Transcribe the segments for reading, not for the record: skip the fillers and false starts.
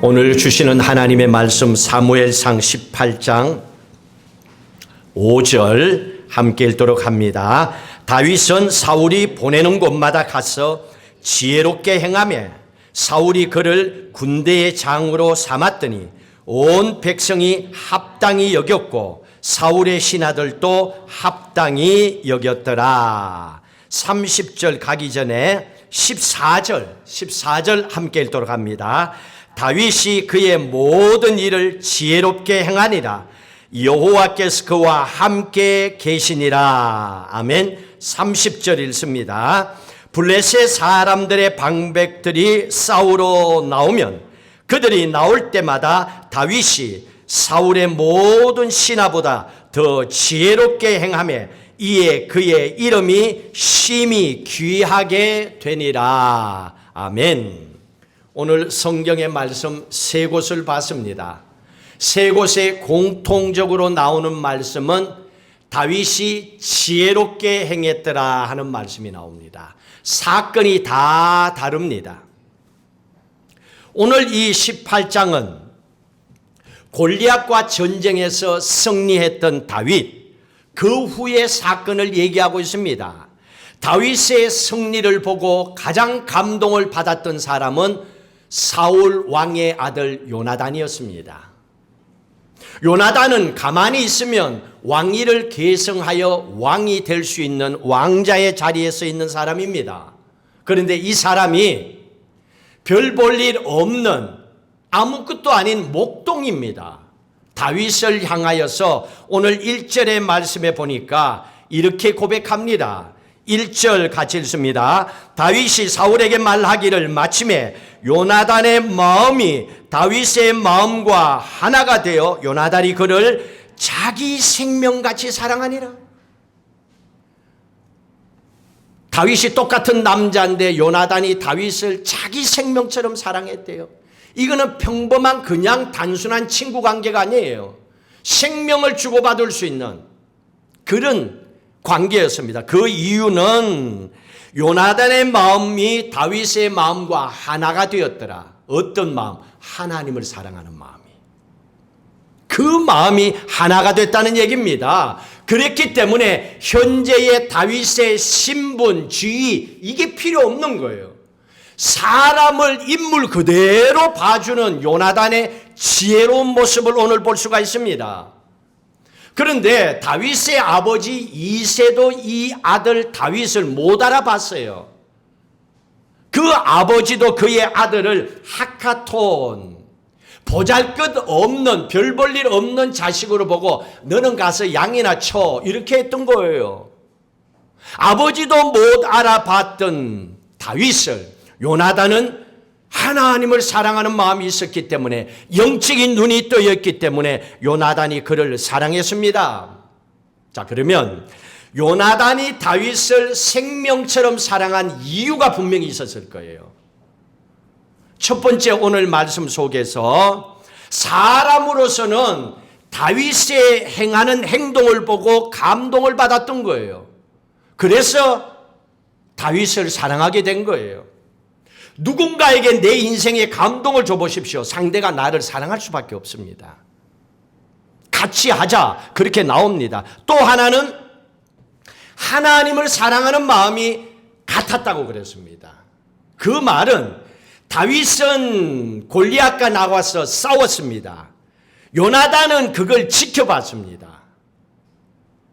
오늘 주시는 하나님의 말씀 사무엘상 18장 5절 함께 읽도록 합니다. 다윗은 사울이 보내는 곳마다 가서 지혜롭게 행하며 사울이 그를 군대의 장으로 삼았더니 온 백성이 합당히 여겼고 사울의 신하들도 합당히 여겼더라. 30절 가기 전에 14절 함께 읽도록 합니다. 다윗이 그의 모든 일을 지혜롭게 행하니라. 여호와께서 그와 함께 계시니라. 아멘. 30절 읽습니다. 블레셋 사람들의 방백들이 싸우러 나오면 그들이 나올 때마다 다윗이 사울의 모든 신하보다 더 지혜롭게 행하며 이에 그의 이름이 심히 귀하게 되니라. 아멘. 오늘 성경의 말씀 세 곳을 봤습니다. 세 곳에 공통적으로 나오는 말씀은 다윗이 지혜롭게 행했더라 하는 말씀이 나옵니다. 사건이 다 다릅니다. 오늘 이 18장은 골리앗과 전쟁에서 승리했던 다윗, 그 후의 사건을 얘기하고 있습니다. 다윗의 승리를 보고 가장 감동을 받았던 사람은 사울 왕의 아들 요나단이었습니다. 요나단은 가만히 있으면 왕위를 계승하여 왕이 될 수 있는 왕자의 자리에 서 있는 사람입니다. 그런데 이 사람이 별 볼 일 없는 아무것도 아닌 목동입니다. 다윗을 향하여서 오늘 1절의 말씀에 보니까 이렇게 고백합니다. 1절 같이 읽습니다. 다윗이 사울에게 말하기를 마침에 요나단의 마음이 다윗의 마음과 하나가 되어 요나단이 그를 자기 생명같이 사랑하니라. 다윗이 똑같은 남자인데 요나단이 다윗을 자기 생명처럼 사랑했대요. 이거는 평범한 그냥 단순한 친구 관계가 아니에요. 생명을 주고받을 수 있는 그런 관계였습니다. 그 이유는 요나단의 마음이 다윗의 마음과 하나가 되었더라. 어떤 마음? 하나님을 사랑하는 마음이. 그 마음이 하나가 됐다는 얘기입니다. 그랬기 때문에 현재의 다윗의 신분, 지위 이게 필요 없는 거예요. 사람을 인물 그대로 봐주는 요나단의 지혜로운 모습을 오늘 볼 수가 있습니다. 그런데 다윗의 아버지 이새도 이 아들 다윗을 못 알아봤어요. 그 아버지도 그의 아들을 하카톤, 보잘것없는 별 볼 일 없는 자식으로 보고 너는 가서 양이나 쳐 이렇게 했던 거예요. 아버지도 못 알아봤던 다윗을 요나단은 하나님을 사랑하는 마음이 있었기 때문에 영적인 눈이 뜨였기 때문에 요나단이 그를 사랑했습니다. 자, 그러면 요나단이 다윗을 생명처럼 사랑한 이유가 분명히 있었을 거예요. 첫 번째 오늘 말씀 속에서 사람으로서는 다윗의 행하는 행동을 보고 감동을 받았던 거예요. 그래서 다윗을 사랑하게 된 거예요. 누군가에게 내 인생에 감동을 줘보십시오. 상대가 나를 사랑할 수밖에 없습니다. 같이 하자 그렇게 나옵니다. 또 하나는 하나님을 사랑하는 마음이 같았다고 그랬습니다. 그 말은 다윗은 골리앗과 나와서 싸웠습니다. 요나단은 그걸 지켜봤습니다.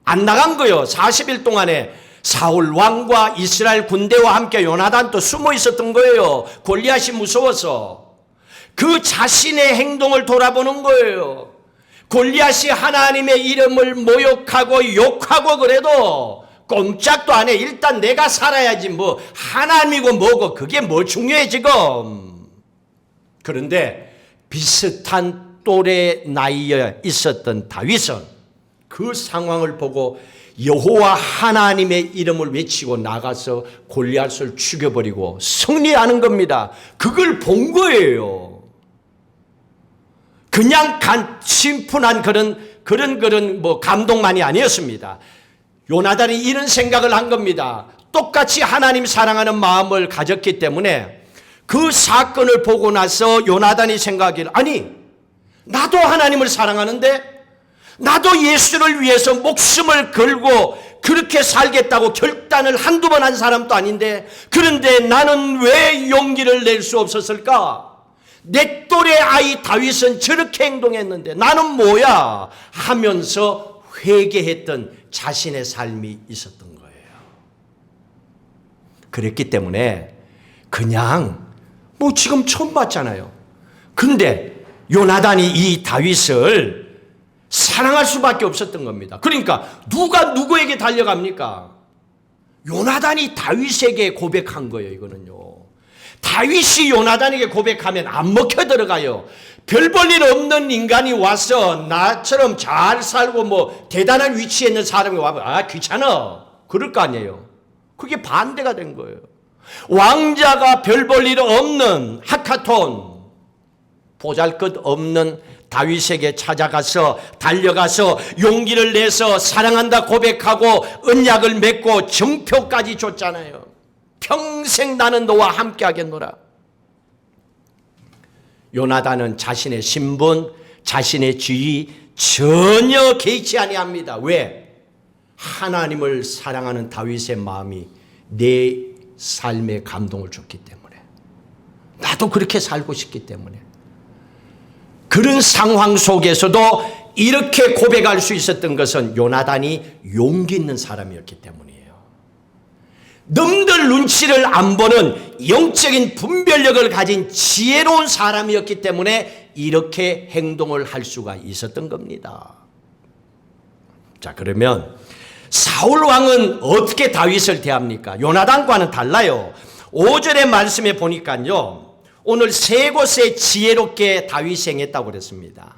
안 나간 거예요. 40일 동안에 사울 왕과 이스라엘 군대와 함께 요나단도 숨어 있었던 거예요. 골리앗이 무서워서. 그 자신의 행동을 돌아보는 거예요. 골리앗이 하나님의 이름을 모욕하고 욕하고 그래도 꼼짝도 안 해. 일단 내가 살아야지 뭐 하나님이고 뭐고 그게 뭐 중요해 지금. 그런데 비슷한 또래 나이에 있었던 다윗은 그 상황을 보고 여호와 하나님의 이름을 외치고 나가서 골리앗을 죽여버리고 승리하는 겁니다. 그걸 본 거예요. 그냥 심플한 그런 뭐 감동만이 아니었습니다. 요나단이 이런 생각을 한 겁니다. 똑같이 하나님 사랑하는 마음을 가졌기 때문에 그 사건을 보고 나서 요나단이 생각하기를, 아니 나도 하나님을 사랑하는데 나도 예수를 위해서 목숨을 걸고 그렇게 살겠다고 결단을 한두 번 한 사람도 아닌데, 그런데 나는 왜 용기를 낼 수 없었을까? 내 또래 아이 다윗은 저렇게 행동했는데 나는 뭐야? 하면서 회개했던 자신의 삶이 있었던 거예요. 그랬기 때문에 그냥 뭐 지금 처음 봤잖아요. 근데 요나단이 이 다윗을 사랑할 수밖에 없었던 겁니다. 그러니까 누가 누구에게 달려갑니까? 요나단이 다윗에게 고백한 거예요. 이거는요. 다윗이 요나단에게 고백하면 안 먹혀 들어가요. 별 볼 일 없는 인간이 와서 나처럼 잘 살고 뭐 대단한 위치에 있는 사람이 와서 아 귀찮아 그럴 거 아니에요. 그게 반대가 된 거예요. 왕자가 별 볼 일 없는 하카톤, 보잘것없는 다윗에게 찾아가서 달려가서 용기를 내서 사랑한다 고백하고 언약을 맺고 정표까지 줬잖아요. 평생 나는 너와 함께 하겠노라. 요나단은 자신의 신분, 자신의 지위 전혀 개의치 아니합니다. 왜? 하나님을 사랑하는 다윗의 마음이 내 삶에 감동을 줬기 때문에, 나도 그렇게 살고 싶기 때문에. 그런 상황 속에서도 이렇게 고백할 수 있었던 것은 요나단이 용기 있는 사람이었기 때문이에요. 남들 눈치를 안 보는 영적인 분별력을 가진 지혜로운 사람이었기 때문에 이렇게 행동을 할 수가 있었던 겁니다. 자, 그러면 사울 왕은 어떻게 다윗을 대합니까? 요나단과는 달라요. 5절의 말씀에 보니까요, 오늘 세 곳에 지혜롭게 다윗이 행했다고 그랬습니다.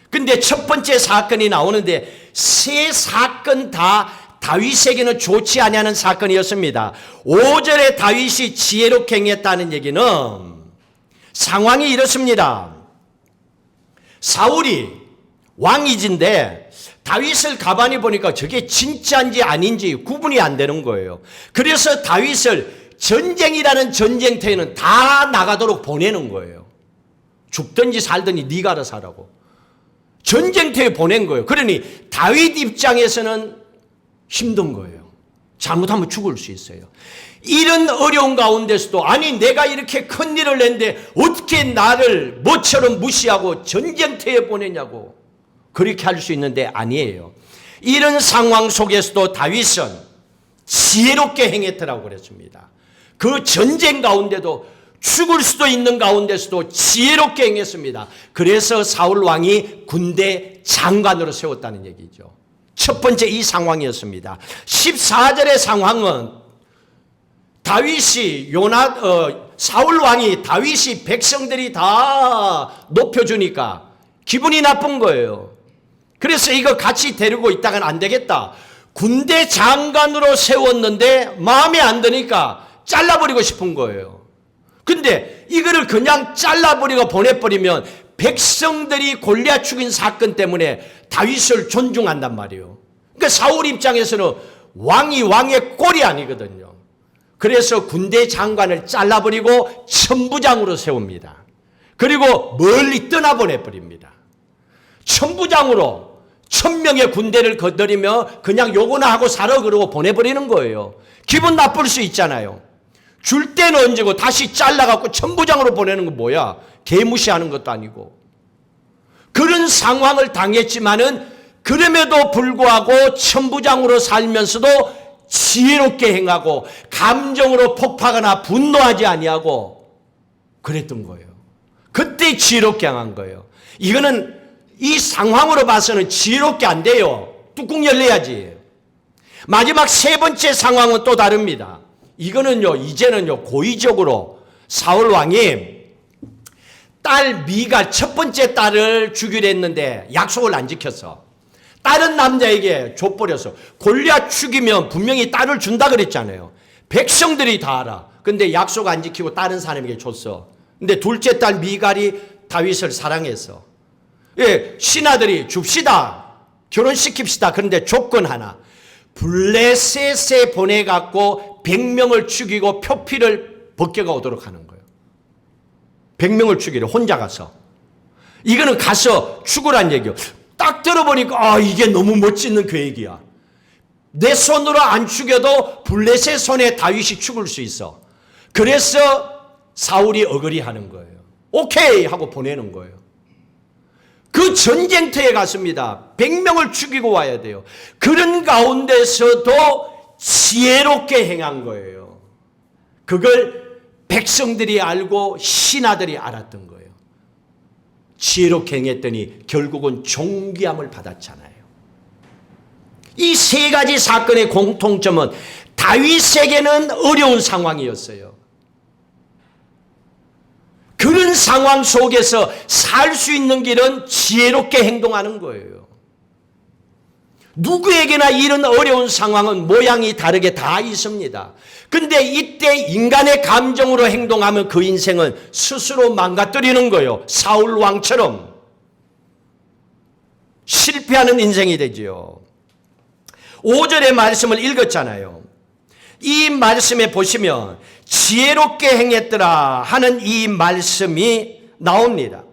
근데 첫 번째 사건이 나오는데 세 사건 다 다윗에게는 좋지 아니하는 사건이었습니다. 5절에 다윗이 지혜롭게 행했다는 얘기는 상황이 이렇습니다. 사울이 왕이진데 다윗을 가만히 보니까 저게 진짜인지 아닌지 구분이 안 되는 거예요. 그래서 다윗을 전쟁이라는 전쟁터에는 다 나가도록 보내는 거예요. 죽든지 살든지 네가 알아서 하라고. 전쟁터에 보낸 거예요. 그러니 다윗 입장에서는 힘든 거예요. 잘못하면 죽을 수 있어요. 이런 어려운 가운데서도 아니 내가 이렇게 큰 일을 냈는데 어떻게 나를 뭐처럼 무시하고 전쟁터에 보내냐고 그렇게 할 수 있는데 아니에요. 이런 상황 속에서도 다윗은 지혜롭게 행했더라고 그랬습니다. 그 전쟁 가운데도 죽을 수도 있는 가운데서도 지혜롭게 행했습니다. 그래서 사울 왕이 군대 장관으로 세웠다는 얘기죠. 첫 번째 이 상황이었습니다. 14절의 상황은 다윗이 사울 왕이 다윗이 백성들이 다 높여주니까 기분이 나쁜 거예요. 그래서 이거 같이 데리고 있다가는 안 되겠다. 군대 장관으로 세웠는데 마음에 안 드니까 잘라버리고 싶은 거예요. 근데 이거를 그냥 잘라버리고 보내버리면 백성들이 골리앗 죽인 사건 때문에 다윗을 존중한단 말이에요. 그러니까 사울 입장에서는 왕이 왕의 꼴이 아니거든요. 그래서 군대 장관을 잘라버리고 천부장으로 세웁니다. 그리고 멀리 떠나보내버립니다. 천부장으로 1000명의 군대를 거느리며 그냥 요거나 하고 살아 그러고 보내버리는 거예요. 기분 나쁠 수 있잖아요. 줄 때는 얹고 다시 잘라갖고 천부장으로 보내는 건 뭐야? 개무시하는 것도 아니고. 그런 상황을 당했지만은 그럼에도 불구하고 천부장으로 살면서도 지혜롭게 행하고 감정으로 폭파하거나 분노하지 아니하고 그랬던 거예요. 그때 지혜롭게 행한 거예요. 이거는 이 상황으로 봐서는 지혜롭게 안 돼요. 뚜껑 열려야지. 마지막 세 번째 상황은 또 다릅니다. 이거는요, 이제는요, 고의적으로 사울 왕이 딸 미갈, 첫 번째 딸을 주기로 했는데 약속을 안 지켰어. 다른 남자에게 줘버려서. 골리앗 죽이면 분명히 딸을 준다 그랬잖아요. 백성들이 다 알아. 근데 약속 안 지키고 다른 사람에게 줬어. 근데 둘째 딸 미갈이 다윗을 사랑했어. 예, 신하들이 줍시다. 결혼시킵시다. 그런데 조건 하나. 블레셋에 보내갖고 100명을 죽이고 표피를 벗겨가 오도록 하는 거예요. 100명을 죽이려 혼자 가서. 이거는 가서 죽으란 얘기요. 딱 들어보니까 이게 너무 멋지는 계획이야. 내 손으로 안 죽여도 블레셋 손에 다윗이 죽을 수 있어. 그래서 사울이 어그리하는 거예요. 오케이 하고 보내는 거예요. 그 전쟁터에 갔습니다. 100명을 죽이고 와야 돼요. 그런 가운데서도 지혜롭게 행한 거예요. 그걸 백성들이 알고 신하들이 알았던 거예요. 지혜롭게 행했더니 결국은 존귀함을 받았잖아요. 이 세 가지 사건의 공통점은 다윗에게는 어려운 상황이었어요. 그런 상황 속에서 살 수 있는 길은 지혜롭게 행동하는 거예요. 누구에게나 이런 어려운 상황은 모양이 다르게 다 있습니다. 근데 이때 인간의 감정으로 행동하면 그 인생은 스스로 망가뜨리는 거예요. 사울 왕처럼 실패하는 인생이 되지요. 5절의 말씀을 읽었잖아요. 이 말씀에 보시면 지혜롭게 행했더라 하는 이 말씀이 나옵니다.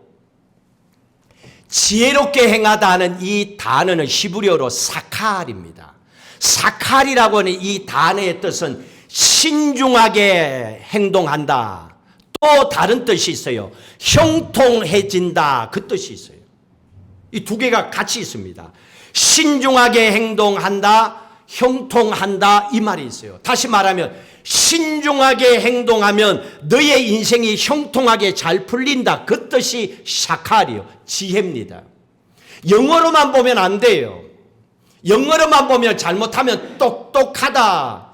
지혜롭게 행하다 하는 이 단어는 히브리어로 사칼입니다. 사칼이라고 하는 이 단어의 뜻은 신중하게 행동한다. 또 다른 뜻이 있어요. 형통해진다. 그 뜻이 있어요. 이 두 개가 같이 있습니다. 신중하게 행동한다, 형통한다 이 말이 있어요. 다시 말하면 신중하게 행동하면 너의 인생이 형통하게 잘 풀린다. 그 뜻이 샤칼이요. 지혜입니다. 영어로만 보면 안 돼요. 영어로만 보면 잘못하면 똑똑하다.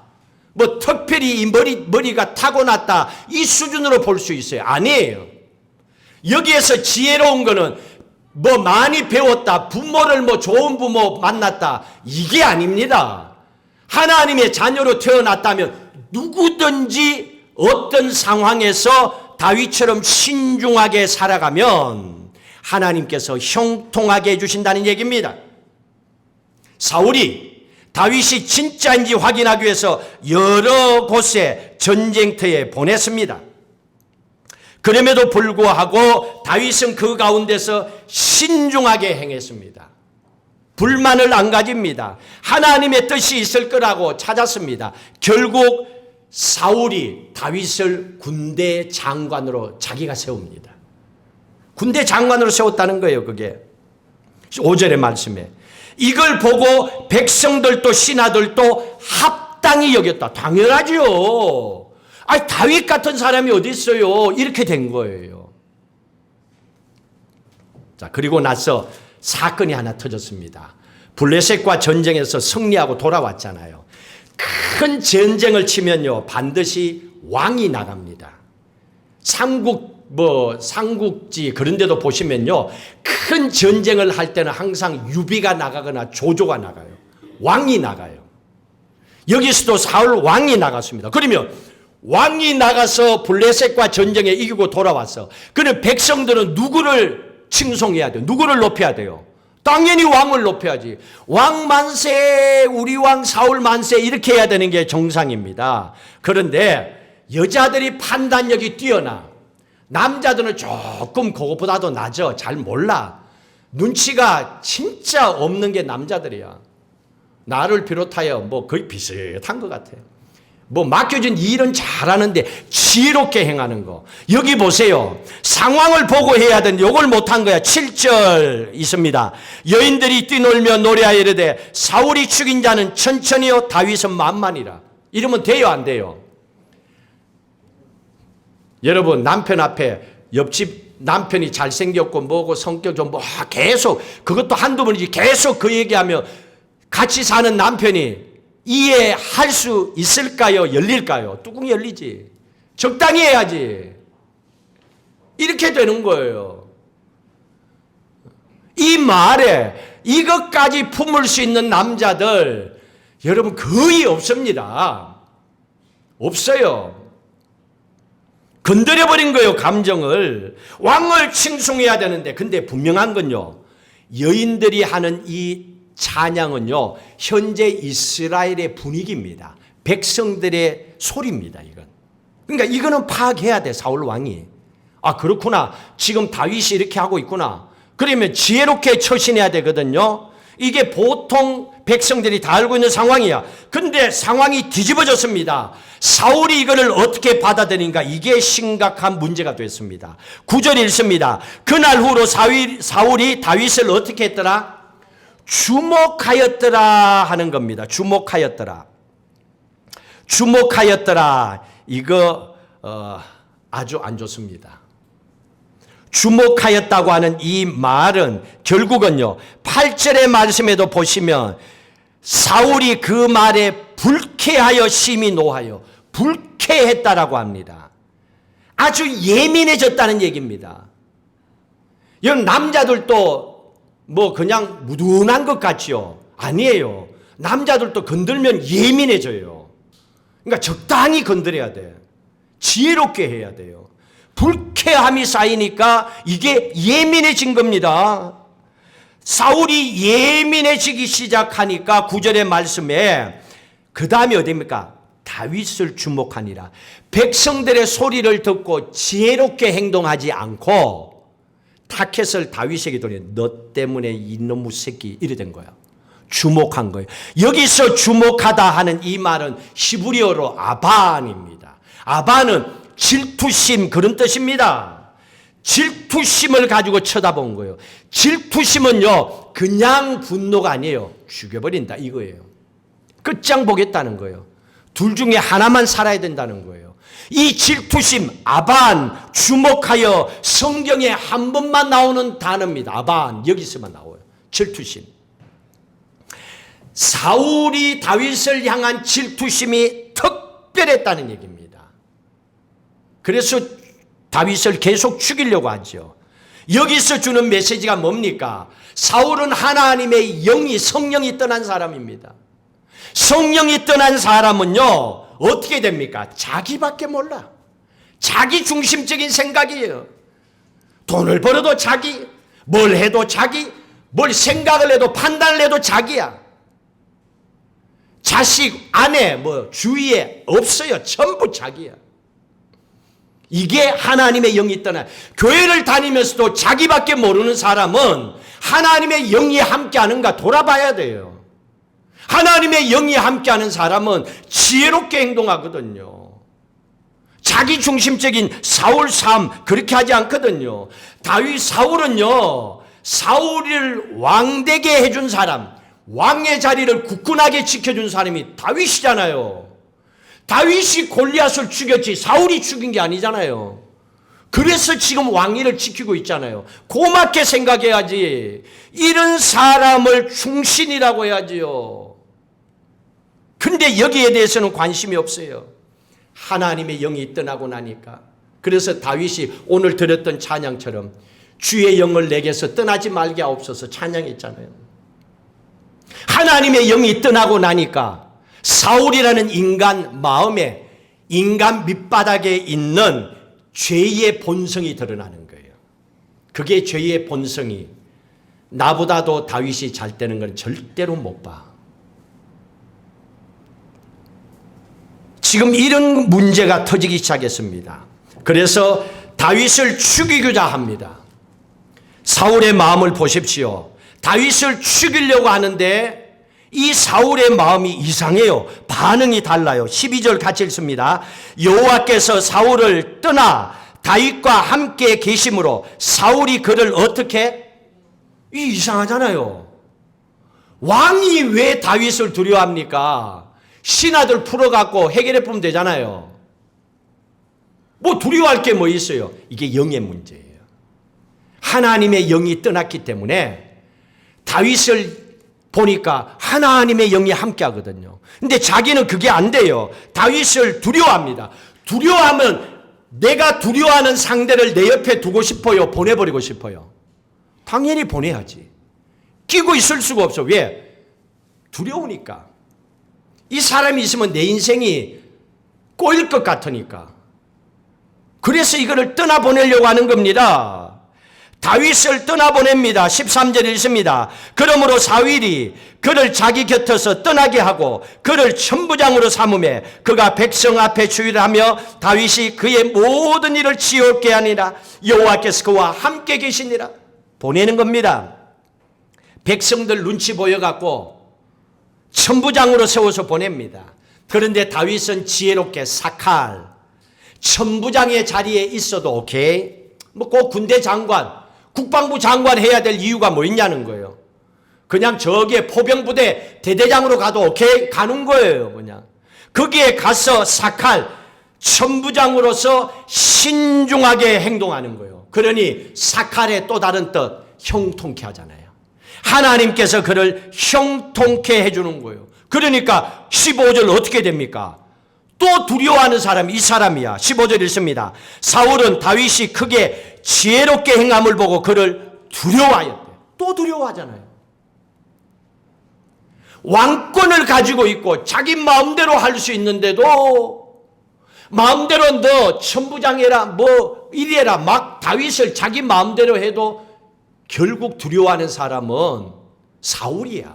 뭐 특별히 이 머리가 타고났다. 이 수준으로 볼 수 있어요. 아니에요. 여기에서 지혜로운 거는 뭐 많이 배웠다. 부모를 뭐 좋은 부모 만났다. 이게 아닙니다. 하나님의 자녀로 태어났다면 누구든지 어떤 상황에서 다윗처럼 신중하게 살아가면 하나님께서 형통하게 해주신다는 얘기입니다. 사울이 다윗이 진짜인지 확인하기 위해서 여러 곳에 전쟁터에 보냈습니다. 그럼에도 불구하고 다윗은 그 가운데서 신중하게 행했습니다. 불만을 안 가집니다. 하나님의 뜻이 있을 거라고 찾았습니다. 결국 사울이 다윗을 군대 장관으로 자기가 세웁니다. 군대 장관으로 세웠다는 거예요. 그게 5절의 말씀에. 이걸 보고 백성들도 신하들도 합당히 여겼다. 당연하죠. 다윗 같은 사람이 어디 있어요? 이렇게 된 거예요. 자, 그리고 나서 사건이 하나 터졌습니다. 블레셋과 전쟁에서 승리하고 돌아왔잖아요. 큰 전쟁을 치면요, 반드시 왕이 나갑니다. 삼국지 그런 데도 보시면요, 큰 전쟁을 할 때는 항상 유비가 나가거나 조조가 나가요. 왕이 나가요. 여기서도 사울 왕이 나갔습니다. 그러면 왕이 나가서 블레셋과 전쟁에 이기고 돌아왔어. 그럼 백성들은 누구를 칭송해야 돼요? 누구를 높여야 돼요? 당연히 왕을 높여야지. 왕 만세, 우리 왕 사울 만세 이렇게 해야 되는 게 정상입니다. 그런데 여자들이 판단력이 뛰어나. 남자들은 조금 그것보다도 낮아. 잘 몰라. 눈치가 진짜 없는 게 남자들이야. 나를 비롯하여 뭐 거의 비슷한 것 같아요. 뭐 맡겨진 일은 잘하는데 지혜롭게 행하는 거. 여기 보세요. 상황을 보고 해야 되는데 이걸 못한 거야. 7절 있습니다. 여인들이 뛰놀며 노래하여 이르되 사울이 죽인 자는 천천히요 다윗은 만만이라. 이러면 돼요 안 돼요? 여러분 남편 앞에 옆집 남편이 잘생겼고 뭐고 성격 좀 뭐 계속 그것도 한두 번이지 계속 그 얘기하며 같이 사는 남편이 이해할 수 있을까요? 열릴까요? 뚜껑 열리지. 적당히 해야지. 이렇게 되는 거예요. 이 말에 이것까지 품을 수 있는 남자들 여러분 거의 없습니다. 없어요. 건드려버린 거예요. 감정을. 왕을 칭송해야 되는데 근데 분명한 건요. 여인들이 하는 이 찬양은요, 현재 이스라엘의 분위기입니다. 백성들의 소리입니다, 이건. 그러니까 이거는 파악해야 돼, 사울 왕이. 아, 그렇구나. 지금 다윗이 이렇게 하고 있구나. 그러면 지혜롭게 처신해야 되거든요. 이게 보통 백성들이 다 알고 있는 상황이야. 근데 상황이 뒤집어졌습니다. 사울이 이거를 어떻게 받아들인가? 이게 심각한 문제가 됐습니다. 9절에 읽습니다. 그날 후로 사울이 다윗을 어떻게 했더라? 주목하였더라 하는 겁니다. 주목하였더라. 주목하였더라. 이거 아주 안 좋습니다. 주목하였다고 하는 이 말은 결국은요, 8절의 말씀에도 보시면 사울이 그 말에 불쾌하여 심히 노하여 불쾌했다라고 합니다. 아주 예민해졌다는 얘기입니다. 이건 남자들도 뭐 그냥 무둔한 것 같지요? 아니에요. 남자들도 건들면 예민해져요. 그러니까 적당히 건드려야 돼. 지혜롭게 해야 돼요. 불쾌함이 쌓이니까 이게 예민해진 겁니다. 사울이 예민해지기 시작하니까 9절의 말씀에 그 다음에 어디입니까? 다윗을 주목하니라. 백성들의 소리를 듣고 지혜롭게 행동하지 않고 타켓을 다윗에게 돌려 너 때문에 이놈의 새끼 이래 된 거야. 주목한 거예요. 여기서 주목하다 하는 이 말은 히브리어로 아반입니다. 아반은 질투심 그런 뜻입니다. 질투심을 가지고 쳐다본 거예요. 질투심은요, 그냥 분노가 아니에요. 죽여버린다 이거예요. 끝장 보겠다는 거예요. 둘 중에 하나만 살아야 된다는 거예요. 이 질투심, 아반, 주목하여 성경에 한 번만 나오는 단어입니다. 아반, 여기서만 나와요. 질투심. 사울이 다윗을 향한 질투심이 특별했다는 얘기입니다. 그래서 다윗을 계속 죽이려고 하죠. 여기서 주는 메시지가 뭡니까? 사울은 하나님의 영이, 성령이 떠난 사람입니다. 성령이 떠난 사람은요, 어떻게 됩니까? 자기밖에 몰라. 자기 중심적인 생각이에요. 돈을 벌어도 자기, 뭘 해도 자기, 뭘 생각을 해도 판단을 해도 자기야. 자식, 아내, 뭐 주위에 없어요. 전부 자기야. 이게 하나님의 영이 떠나. 교회를 다니면서도 자기밖에 모르는 사람은 하나님의 영이 함께하는가 돌아봐야 돼요. 하나님의 영이 함께하는 사람은 지혜롭게 행동하거든요. 자기 중심적인 사울 삶 그렇게 하지 않거든요. 사울은요, 사울을 왕되게 해준 사람, 왕의 자리를 굳건하게 지켜준 사람이 다윗이잖아요. 다윗이 골리앗을 죽였지 사울이 죽인 게 아니잖아요. 그래서 지금 왕위를 지키고 있잖아요. 고맙게 생각해야지. 이런 사람을 충신이라고 해야지요. 근데 여기에 대해서는 관심이 없어요. 하나님의 영이 떠나고 나니까. 그래서 다윗이 오늘 들었던 찬양처럼 주의 영을 내게서 떠나지 말게 하옵소서 찬양했잖아요. 하나님의 영이 떠나고 나니까 사울이라는 인간 마음에, 인간 밑바닥에 있는 죄의 본성이 드러나는 거예요. 그게 죄의 본성이 나보다도 다윗이 잘 되는 건 절대로 못 봐. 지금 이런 문제가 터지기 시작했습니다. 그래서 다윗을 죽이고자 합니다. 사울의 마음을 보십시오. 다윗을 죽이려고 하는데 이 사울의 마음이 이상해요. 반응이 달라요. 12절 같이 읽습니다. 여호와께서 사울을 떠나 다윗과 함께 계심으로 사울이 그를 어떻게? 이상하잖아요. 왕이 왜 다윗을 두려워합니까? 신하들 풀어갖고 해결해 보면 되잖아요. 뭐 두려워할 게 뭐 있어요? 이게 영의 문제예요. 하나님의 영이 떠났기 때문에 다윗을 보니까 하나님의 영이 함께 하거든요. 근데 자기는 그게 안 돼요. 다윗을 두려워합니다. 두려워하면 내가 두려워하는 상대를 내 옆에 두고 싶어요? 보내버리고 싶어요? 당연히 보내야지. 끼고 있을 수가 없어. 왜? 두려우니까. 이 사람이 있으면 내 인생이 꼬일 것 같으니까. 그래서 이거를 떠나보내려고 하는 겁니다. 다윗을 떠나보냅니다. 13절 읽습니다. 그러므로 사울이 그를 자기 곁에서 떠나게 하고 그를 천부장으로 삼음에 그가 백성 앞에 주의를 하며 다윗이 그의 모든 일을 지혜롭게 하니라. 여호와께서 그와 함께 계시니라. 보내는 겁니다. 백성들 눈치 보여갖고 천부장으로 세워서 보냅니다. 그런데 다윗은 지혜롭게 사칼 천부장의 자리에 있어도 오케이, 뭐 꼭 군대 장관 국방부 장관 해야 될 이유가 뭐 있냐는 거예요. 그냥 저기에 포병부대 대대장으로 가도 오케이 가는 거예요. 그냥 거기에 가서 사칼 천부장으로서 신중하게 행동하는 거예요. 그러니 사칼의 또 다른 뜻 형통케 하잖아요. 하나님께서 그를 형통케 해주는 거예요. 그러니까 15절 어떻게 됩니까? 또 두려워하는 사람이 이 사람이야. 15절 읽습니다. 사울은 다윗이 크게 지혜롭게 행함을 보고 그를 두려워하였대. 또 두려워하잖아요. 왕권을 가지고 있고 자기 마음대로 할 수 있는데도 마음대로 너 천부장해라 뭐 이래라 막 다윗을 자기 마음대로 해도 결국 두려워하는 사람은 사울이야.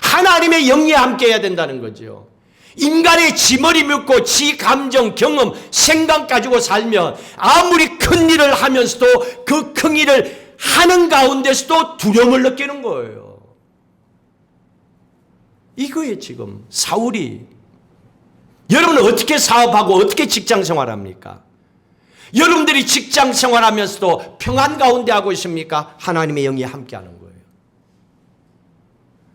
하나님의 영이 함께 해야 된다는 거죠. 인간의 지머리 묶고 지 감정, 경험, 생각 가지고 살면 아무리 큰 일을 하면서도 그 큰 일을 하는 가운데서도 두려움을 느끼는 거예요. 이거예요 지금 사울이. 여러분은 어떻게 사업하고 어떻게 직장 생활합니까? 여러분들이 직장 생활하면서도 평안 가운데 하고 있습니까? 하나님의 영이 함께하는 거예요.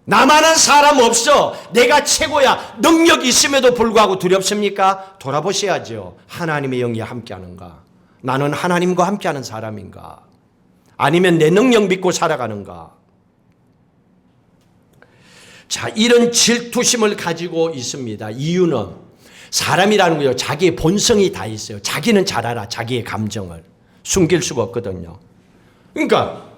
나만한 사람 없어. 내가 최고야. 능력이 있음에도 불구하고 두렵습니까? 돌아보셔야죠. 하나님의 영이 함께하는가? 나는 하나님과 함께하는 사람인가? 아니면 내 능력 믿고 살아가는가? 자, 이런 질투심을 가지고 있습니다. 이유는 사람이라는 거요. 자기의 본성이 다 있어요. 자기는 잘 알아. 자기의 감정을. 숨길 수가 없거든요. 그러니까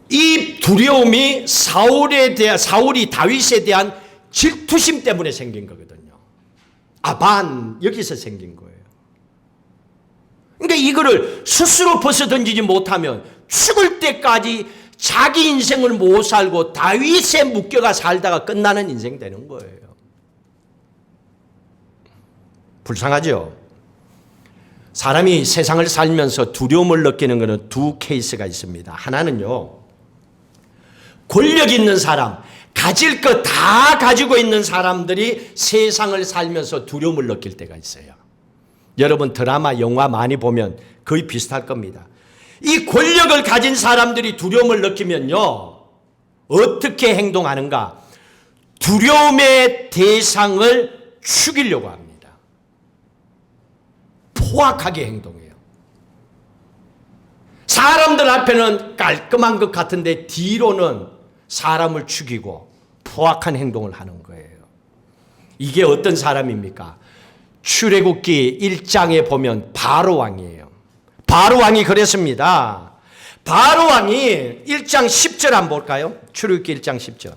이 두려움이 사울이 다윗에 대한 질투심 때문에 생긴 거거든요. 아반 여기서 생긴 거예요. 그러니까 이거를 스스로 벗어던지지 못하면 죽을 때까지 자기 인생을 못 살고 다윗에 묶여가 살다가 끝나는 인생 되는 거예요. 불쌍하죠? 사람이 세상을 살면서 두려움을 느끼는 것은 두 케이스가 있습니다. 하나는요, 권력 있는 사람, 가질 것 다 가지고 있는 사람들이 세상을 살면서 두려움을 느낄 때가 있어요. 여러분 드라마, 영화 많이 보면 거의 비슷할 겁니다. 이 권력을 가진 사람들이 두려움을 느끼면요, 어떻게 행동하는가? 두려움의 대상을 죽이려고 합니다. 포악하게 행동해요. 사람들 앞에는 깔끔한 것 같은데 뒤로는 사람을 죽이고 포악한 행동을 하는 거예요. 이게 어떤 사람입니까? 출애굽기 1장에 보면 바로 왕이에요. 바로 왕이 그랬습니다. 바로 왕이 1장 10절 한번 볼까요? 출애굽기 1장 10절.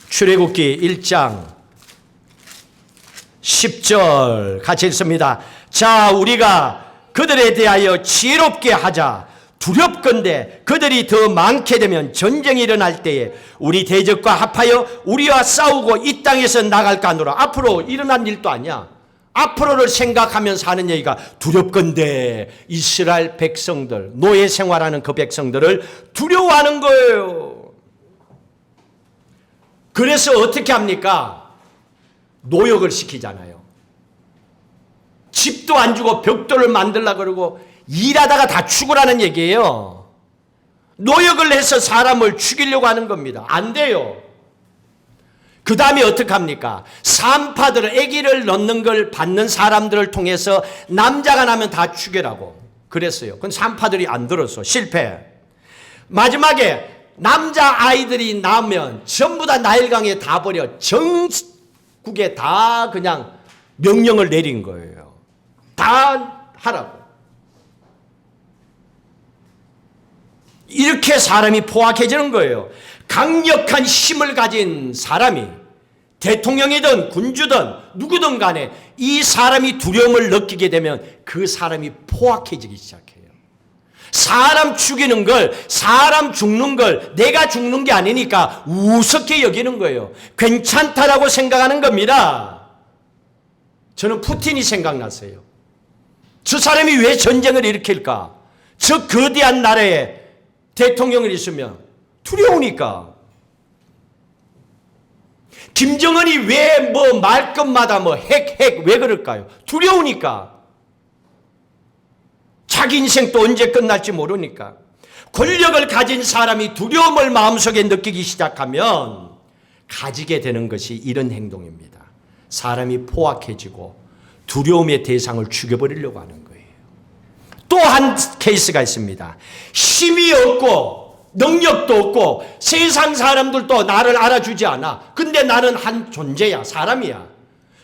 출애굽기 1장 10절 같이 읽습니다. 자, 우리가 그들에 대하여 지혜롭게 하자. 두렵건대 그들이 더 많게 되면 전쟁이 일어날 때에 우리 대적과 합하여 우리와 싸우고 이 땅에서 나갈까 하노라. 앞으로 일어난 일도 아니야. 앞으로를 생각하면서 하는 얘기가 두렵건대 이스라엘 백성들, 노예 생활하는 그 백성들을 두려워하는 거예요. 그래서 어떻게 합니까? 노역을 시키잖아요. 집도 안 주고 벽돌을 만들려고 그러고 일하다가 다 죽으라는 얘기예요. 노역을 해서 사람을 죽이려고 하는 겁니다. 안 돼요. 그 다음에 어떻게 합니까? 산파들을, 아기를 넣는 걸 받는 사람들을 통해서 남자가 나면 다 죽여라고 그랬어요. 그건 산파들이 안 들었어. 실패. 마지막에 남자 아이들이 나면 전부 다 나일강에 다 버려. 전국에 다 그냥 명령을 내린 거예요. 다 하라고. 이렇게 사람이 포악해지는 거예요. 강력한 힘을 가진 사람이 대통령이든 군주든 누구든 간에 이 사람이 두려움을 느끼게 되면 그 사람이 포악해지기 시작해요. 사람 죽이는 걸, 사람 죽는 걸 내가 죽는 게 아니니까 우습게 여기는 거예요. 괜찮다라고 생각하는 겁니다. 저는 푸틴이 생각났어요. 저 사람이 왜 전쟁을 일으킬까? 저 거대한 나라에 대통령을 있으면 두려우니까. 김정은이 왜 뭐 말끝마다 뭐 핵 왜 그럴까요? 두려우니까. 자기 인생도 언제 끝날지 모르니까. 권력을 가진 사람이 두려움을 마음속에 느끼기 시작하면 가지게 되는 것이 이런 행동입니다. 사람이 포악해지고 두려움의 대상을 죽여버리려고 하는 거예요. 또 한 케이스가 있습니다. 힘이 없고 능력도 없고 세상 사람들도 나를 알아주지 않아. 근데 나는 한 존재야. 사람이야.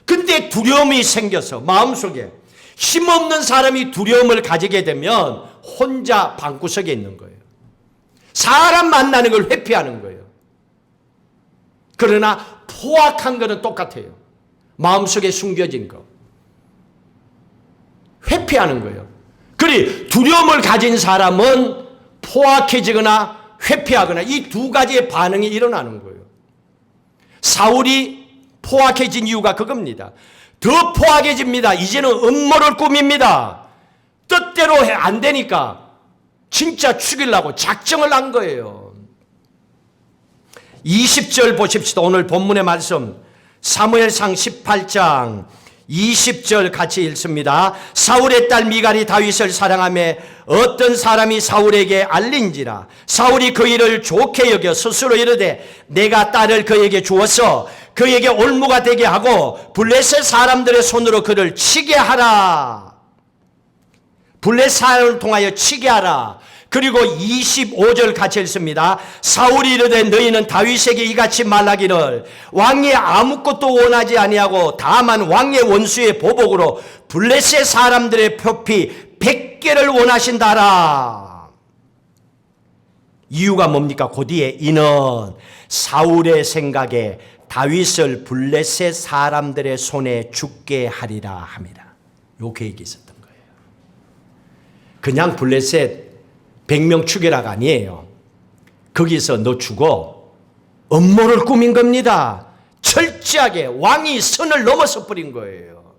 근데 두려움이 생겨서 마음속에 힘없는 사람이 두려움을 가지게 되면 혼자 방구석에 있는 거예요. 사람 만나는 걸 회피하는 거예요. 그러나 포악한 거는 똑같아요. 마음속에 숨겨진 거. 회피하는 거예요. 그리 두려움을 가진 사람은 포악해지거나 회피하거나 이 두 가지의 반응이 일어나는 거예요. 사울이 포악해진 이유가 그겁니다. 더 포악해집니다. 이제는 음모를 꾸밉니다. 뜻대로 안 되니까 진짜 죽이려고 작정을 한 거예요. 20절 보십시다. 오늘 본문의 말씀 사무엘상 18장 20절 같이 읽습니다. 사울의 딸 미갈이 다윗을 사랑하며 어떤 사람이 사울에게 알린지라. 사울이 그 일을 좋게 여겨 스스로 이르되 내가 딸을 그에게 주어서 그에게 올무가 되게 하고 블레셋 사람들의 손으로 그를 치게 하라. 블레셋 사람을 통하여 치게 하라. 그리고 25절 같이 읽습니다. 사울이 이르되 너희는 다윗에게 이같이 말하기를 왕이 아무것도 원하지 아니하고 다만 왕의 원수의 보복으로 블레셋 사람들의 표피 100개를 원하신다라. 이유가 뭡니까? 그 뒤에 이는 사울의 생각에 다윗을 블레셋 사람들의 손에 죽게 하리라 합니다. 요 계획이 있었던 거예요. 그냥 블레셋 100명 죽여라가 아니에요. 거기서 너 죽어. 음모를 꾸민 겁니다. 철저하게 왕이 선을 넘어서 버린 거예요.